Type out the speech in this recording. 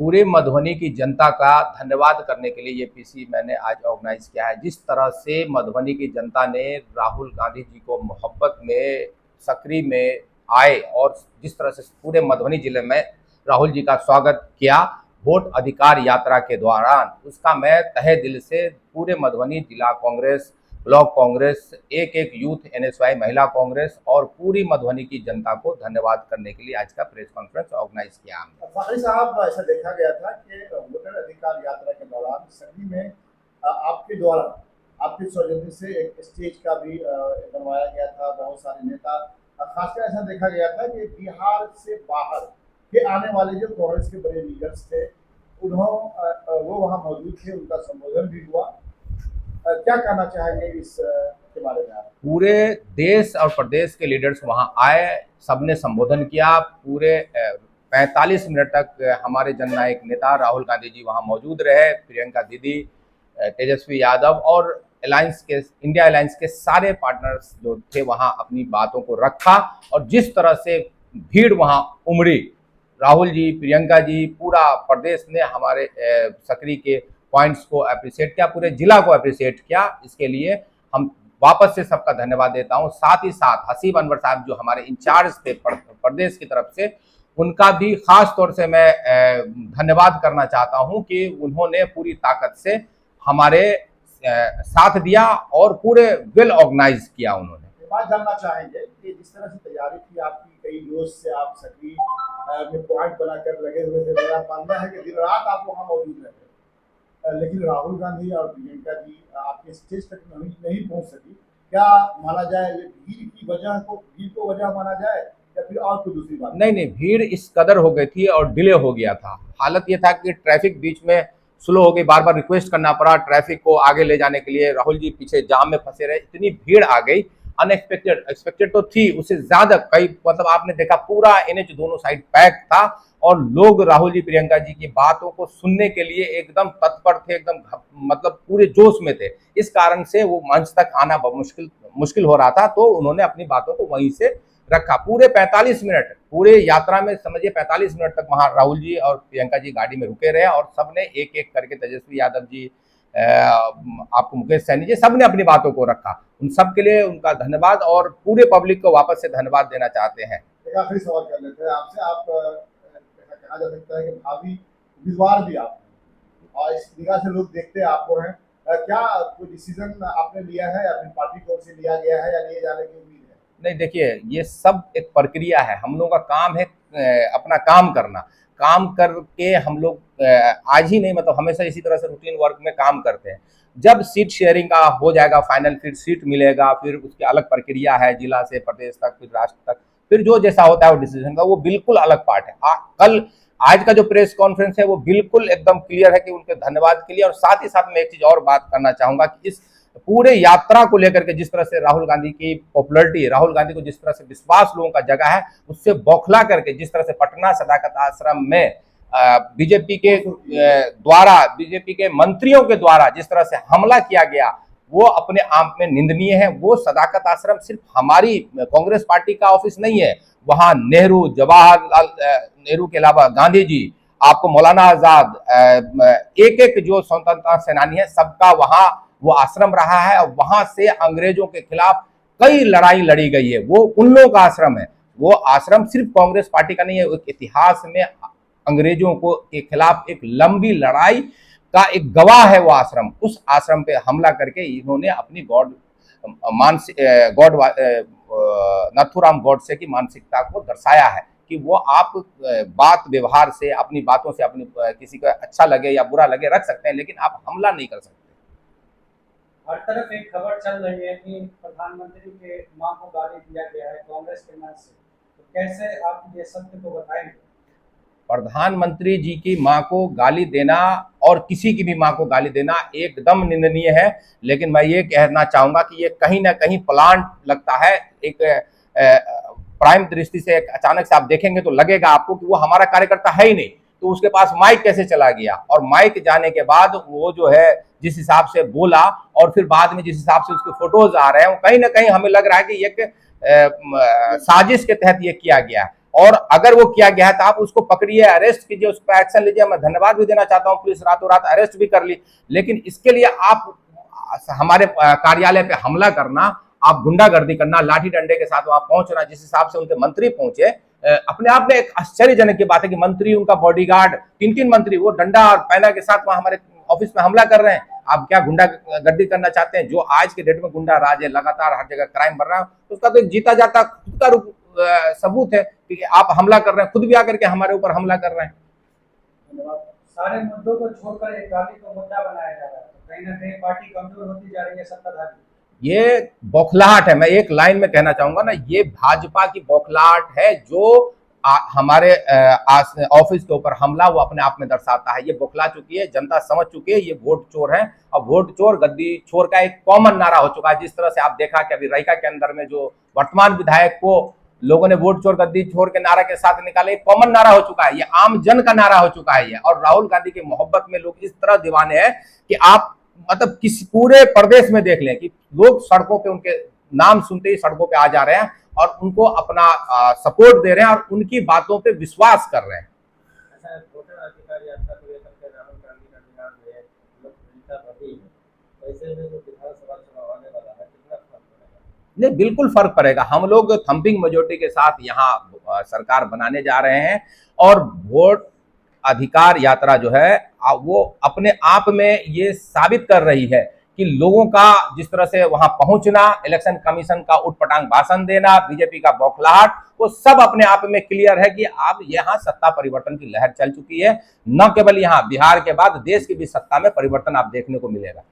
पूरे मधुबनी की जनता का धन्यवाद करने के लिए ये पीसी मैंने आज ऑर्गेनाइज किया है। जिस तरह से मधुबनी की जनता ने राहुल गांधी जी को मोहब्बत में सकरी में आए और जिस तरह से पूरे मधुबनी जिले में राहुल जी का स्वागत किया वोट अधिकार यात्रा के दौरान, उसका मैं तहे दिल से पूरे मधुबनी जिला कांग्रेस, ब्लॉक कांग्रेस, एक एक यूथ एनएसवाई महिला कांग्रेस और पूरी मधुबनी की जनता को धन्यवाद करने के लिए आज का प्रेस कॉन्फ्रेंस ऑर्गेनाइज किया हमने। फाखरी साहब, ऐसा देखा गया था कि वोटर अधिकार यात्रा के दौरान सभी में आपके द्वारा आपके सौजन्य से एक स्टेज का भी बनवाया गया था। बहुत सारे नेता, खासकर ऐसा देखा गया था कि बिहार से बाहर के आने वाले जो कांग्रेस के बड़े लीडर्स थे वो वहाँ मौजूद थे, उनका संबोधन भी हुआ। क्या कहना चाहेंगे इस के बारे में आप? पूरे देश और प्रदेश के लीडर्स वहां आए, सबने संबोधन किया। पूरे 45 मिनट तक हमारे जननायक नेता राहुल गांधी जी वहां मौजूद रहे। प्रियंका दीदी, तेजस्वी यादव और इंडिया अलायंस के सारे पार्टनर्स जो थे वहां अपनी बातों को रखा और जिस तरह से भीड़ वहां उमड़ी, राहुल जी, प्रियंका जी, पूरा प्रदेश ने हमारे सकरी के पॉइंट्स को अप्रिशिएट किया, पूरे जिला को अप्रिशिएट किया। इसके लिए हम वापस से सबका धन्यवाद देता हूं। साथ ही साथ हसीब अनवर साहब जो हमारे इंचार्ज थे प्रदेश की तरफ से, उनका भी खास तौर से मैं धन्यवाद करना चाहता हूं कि उन्होंने पूरी ताकत से हमारे साथ दिया और पूरे वेल ऑर्गेनाइज किया उन्होंने। बात जानना चाहेंगे कि जिस तरह से तैयारी थी आपकी, कई रोज से आप सकरी में पॉइंट बनाकर लगे हुए थे। मेरा मानना है कि दिन रात आप वहाँ मौजूद रहे, लेकिन राहुल गांधी और प्रियंका जी आपके स्टेज तक नहीं पहुँच सकी। क्या माना जाए, ये भीड़ को वजह माना जाए या फिर और कोई दूसरी बात? नहीं, भीड़ इस कदर हो गई थी और डिले हो गया था। हालत ये था कि ट्रैफिक बीच में स्लो हो गई, बार बार रिक्वेस्ट करना पड़ा ट्रैफिक को आगे ले जाने के लिए। राहुल जी पीछे जाम में फंसे रहे, इतनी भीड़ आ गई। एक्सपेक्टेड तो थी, उससे ज्यादा कई, मतलब आपने देखा पूरा एनएच दोनों साइड पैक था और लोग राहुल जी प्रियंका जी की बातों को सुनने के लिए एकदम तत्पर थे, एकदम मतलब पूरे जोश में थे। इस कारण से वो मंच तक आना मुश्किल हो रहा था, तो उन्होंने अपनी बातों को वहीं से रखा। पूरे 45 मिनट, पूरे यात्रा में समझिए 45 मिनट तक वहां राहुल जी और प्रियंका जी गाड़ी में रुके रहे और सबने एक एक करके, तेजस्वी यादव जी, आपको मुकेश सैनी जी, सबने अपनी बातों को रखा। उन सब के लिए उनका धन्यवाद और पूरे पब्लिक को वापस से धन्यवाद देना चाहते हैं। एक आखिरी सवाल कर लेते हैं आपसे। आप कहा जा सकता है कि भावी उम्मीदवार भी आप हैं और इस निगाह से लोग देखते आपको हैं। क्या कोई डिसीजन आपने लिया है या फिर पार्टी को से लिया गया है या लिए जाने की उम्मीद है? नहीं, देखिए, ये सब एक प्रक्रिया है। हम लोगों का काम है अपना काम करना। काम करके हम लोग आज ही नहीं, मतलब हमेशा इसी तरह से रूटीन वर्क में काम करते हैं। जब सीट शेयरिंग का हो जाएगा फाइनल, फिर सीट मिलेगा, फिर उसकी अलग प्रक्रिया है, जिला से प्रदेश तक, फिर राष्ट्र तक, फिर जो जैसा होता है वो डिसीजन का, वो बिल्कुल अलग पार्ट है। आज का जो प्रेस कॉन्फ्रेंस है वो बिल्कुल एकदम क्लियर है कि उनके धन्यवाद के लिए। और साथ ही साथ मैं एक चीज और बात करना चाहूंगा कि इस पूरे यात्रा को लेकर के जिस तरह से राहुल गांधी की पॉपुलैरिटी, राहुल गांधी को जिस तरह से विश्वास लोगों का जगह है, उससे बौखला करके जिस तरह से पटना सदाकत आश्रम में बीजेपी के मंत्रियों के द्वारा जिस तरह से हमला किया गया, वो अपने आप में निंदनीय है। वो सदाकत आश्रम सिर्फ हमारी कांग्रेस पार्टी का ऑफिस नहीं है, वहां नेहरू, जवाहरलाल नेहरू के अलावा गांधी जी, आपको मौलाना आजाद, एक एक जो स्वतंत्रता सेनानी है, सबका वहां वो आश्रम रहा है और वहां से अंग्रेजों के खिलाफ कई लड़ाई लड़ी गई है। वो उन लोगों का आश्रम है। वो आश्रम सिर्फ कांग्रेस पार्टी का नहीं है, एक इतिहास में अंग्रेजों को के खिलाफ एक लंबी लड़ाई का एक गवाह है वो आश्रम। उस आश्रम पे हमला करके इन्होंने अपनी नथुराम गॉडसे की मानसिकता को दर्शाया है कि वो आप बात व्यवहार से, अपनी बातों से, अपनी किसी को अच्छा लगे या बुरा लगे रख सकते हैं, लेकिन आप हमला नहीं कर सकते। हर तरफ एक खबर चल रही है कि प्रधानमंत्री के मां को गाली दिया गया है कांग्रेस के मंच से, तो कैसे आप ये सत्य को बताएंगे? प्रधानमंत्री जी की मां को गाली देना और किसी की भी मां को गाली देना एकदम निंदनीय है। लेकिन मैं ये कहना चाहूंगा कि ये कहीं ना कहीं प्लांट लगता है। एक प्राइम दृष्टि से अचानक से आप देखेंगे तो लगेगा आपको कि वो हमारा कार्यकर्ता है ही नहीं, तो उसके पास माइक कैसे चला गया। और माइक जाने के बाद वो जो है जिस हिसाब से बोला और फिर बाद में जिस हिसाब से उसके फोटोज आ रहे हैं, वो कहीं ना कहीं हमें लग रहा है कि एक साजिश के तहत ये किया गया है। और अगर वो किया गया है तो आप उसको पकड़िए, अरेस्ट कीजिए, उस पर एक्शन लीजिए। मैं धन्यवाद भी देना चाहता हूं, पुलिस रातों रात अरेस्ट भी कर ली, लेकिन इसके लिए आप हमारे कार्यालय पे हमला करना, आप गुंडागर्दी करना, लाठी डंडे के साथ वहां पहुंचना, जिस हिसाब से उनके मंत्री पहुंचे, अपने आप में एक आश्चर्यजनक की बात है कि मंत्री, उनका बॉडीगार्ड, 3-3 मंत्री वो डंडा और पैना के साथ वहां हमारे ऑफिस में हमला कर रहे हैं। आप क्या गुंडागर्दी करना चाहते हैं? जो आज के डेट में गुंडा राज है, लगातार हर जगह क्राइम बढ़ रहा है, उसका तो एक जीता जाता खुद का रूप सबूत है कि आप हमला कर रहे हैं, खुद भी आकर के हमारे ऊपर हमला कर रहे हैं। सारे मुद्दों को छोड़कर एक गाली को मुद्दा बनाया जा रहा है, तो कहीं ना कहीं पार्टी कमजोर होती जा रही है सत्ताधारी। ये बौखलाहट है, मैं एक लाइन में कहना चाहूंगा ना, ये भाजपा की बौखलाहट है जो हमारे ऑफिस के ऊपर हमला वो अपने आप में दर्शाता है। ये बौखला चुकी है, जनता समझ चुकी है, ये वोट चोर है, और वोट चोर गद्दी चोर का एक कॉमन नारा हो चुका है। जिस तरह से आप देखा कि अभी रईका के अंदर में जो वर्तमान विधायक को लोगों ने वोट चोर गद्दी चोर के नारा के साथ निकाले, एक कॉमन नारा हो चुका है, ये आम जन का नारा हो चुका है ये। और राहुल गांधी की मोहब्बत में लोग इस तरह दीवाने हैं कि आप मतलब किसी पूरे प्रदेश में देख लें कि लोग सड़कों पे उनके नाम सुनते ही सड़कों पे आ जा रहे हैं और उनको अपना सपोर्ट दे रहे हैं और उनकी बातों पे विश्वास कर रहे हैं। वोटर अधिकार यात्रा को लेकर के राहुल गांधी का बयान है, लोकप्रियता बढ़ी है, ऐसे में जो विधानसभा चुनाव आने वाला है, कितना फर्क पड़ेगा? नहीं, बिल्कुल फर्क पड़ेगा। हम लोग थंपिंग मेजोरिटी के साथ यहाँ सरकार बनाने जा रहे हैं, और वोट अधिकार यात्रा जो है वो अपने आप में ये साबित कर रही है कि लोगों का जिस तरह से वहां पहुंचना, इलेक्शन कमीशन का उटपटांग भाषण देना, बीजेपी का बौखलाहट, वो सब अपने आप में क्लियर है कि अब यहाँ सत्ता परिवर्तन की लहर चल चुकी है। न केवल यहाँ, बिहार के बाद देश की भी सत्ता में परिवर्तन आप देखने को मिलेगा।